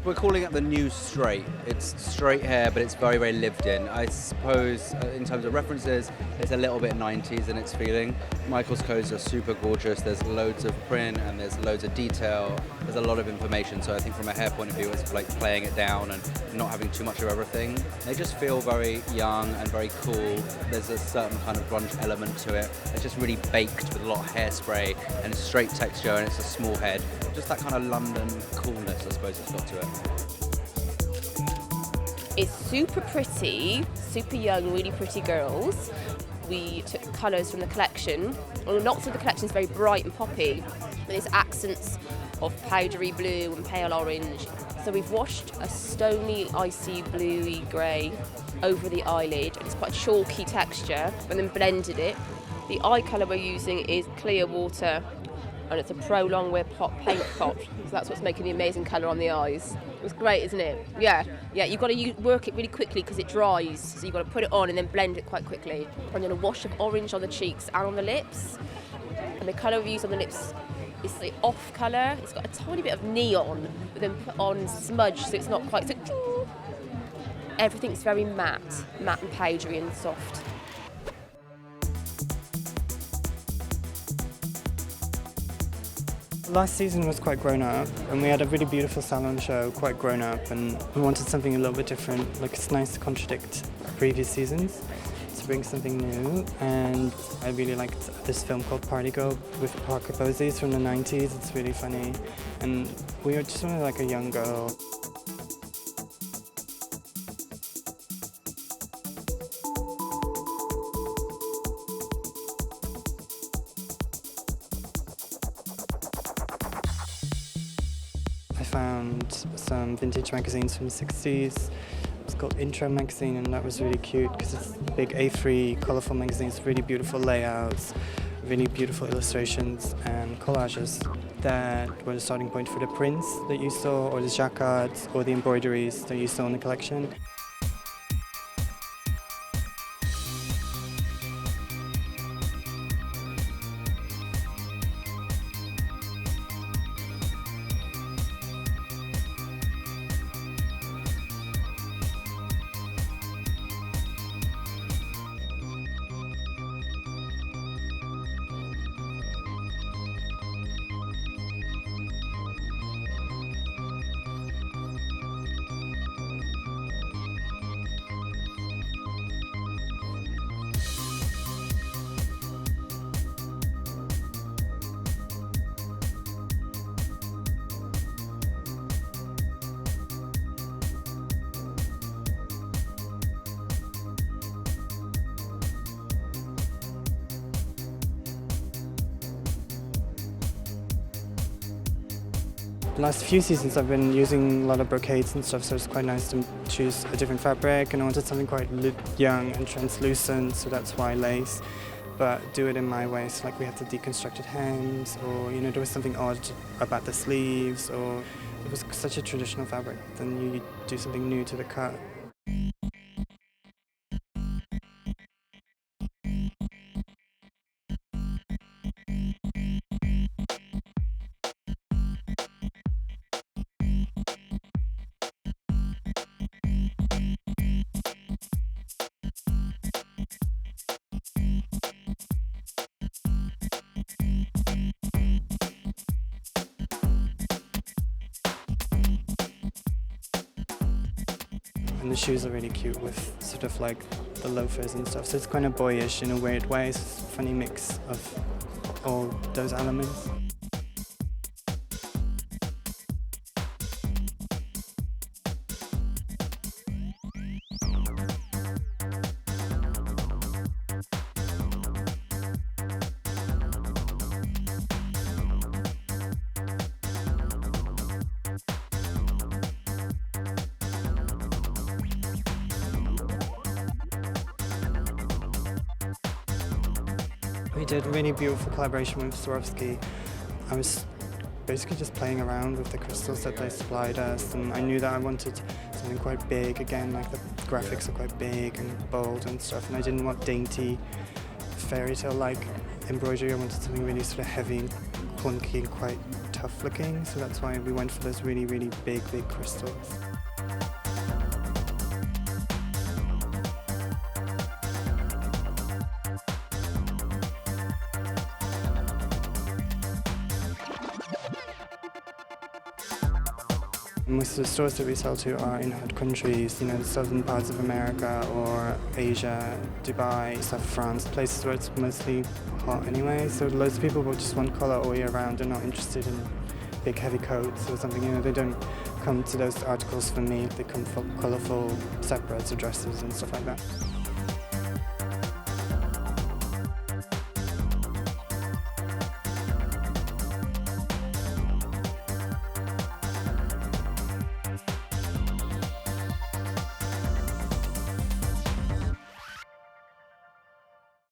We're calling it the new straight. It's straight hair, but it's very, very lived in. I suppose in terms of references, it's a little bit 90s in its feeling. Michael's codes are super gorgeous. There's loads of print and there's loads of detail. There's a lot of information. So I think from a hair point of view, it's like playing it down and not having too much of everything. They just feel very young and very cool. There's a certain kind of grunge element to it. It's just really baked with a lot of hairspray and straight texture, and it's a small head. Just that kind of London coolness, I suppose it's got to it. It's super pretty, super young, really pretty girls. We took colours from the collection. Well, lots of the collection is very bright and poppy, with these accents of powdery blue and pale orange. So we've washed a stony, icy, bluey grey over the eyelid. It's quite a chalky texture, and then blended it. The eye colour we're using is clear water, and it's a Pro Longwear paint pot. So that's what's making the amazing colour on the eyes. It's great, isn't it? Yeah. You've got to work it really quickly because it dries. So you've got to put it on and then blend it quite quickly. I'm going to wash of orange on the cheeks and on the lips. And the colour we use on the lips is the off colour. It's got a tiny bit of neon, but then put on smudge, so it's not quite so. Everything's very matte and powdery and soft. Last season was quite grown up, and we had a really beautiful salon show, quite grown up, and we wanted something a little bit different. Like, it's nice to contradict previous seasons, to bring something new. And I really liked this film called Party Girl with Parker Posey. It's from the 90s. It's really funny, and we were just wanted like a young girl. I found some vintage magazines from the 60s. It's called Intro magazine, and that was really cute because it's big A3 colourful magazines, really beautiful layouts, really beautiful illustrations and collages that were the starting point for the prints that you saw, or the jacquards, or the embroideries that you saw in the collection. The last few seasons I've been using a lot of brocades and stuff, so it's quite nice to choose a different fabric, and I wanted something quite young and translucent, so that's why lace, but do it in my way. So like we had the deconstructed hems, or there was something odd about the sleeves, or it was such a traditional fabric, then you do something new to the cut. And the shoes are really cute with sort of like the loafers and stuff, so it's kind of boyish in a weird way. It's a funny mix of all those elements. We did a really beautiful collaboration with Swarovski. I was basically just playing around with the crystals that they supplied us, and I knew that I wanted something quite big. Again, like the graphics are quite big and bold and stuff, and I didn't want dainty fairy tale-like embroidery. I wanted something really sort of heavy and clunky and quite tough looking, so that's why we went for those really, really big crystals. Most of the stores that we sell to are in hot countries, the southern parts of America or Asia, Dubai, South France, places where it's mostly hot anyway. So loads of people will just want colour all year round. They're not interested in big heavy coats or something. They don't come to those articles for me. They come for colourful separates or dresses and stuff like that.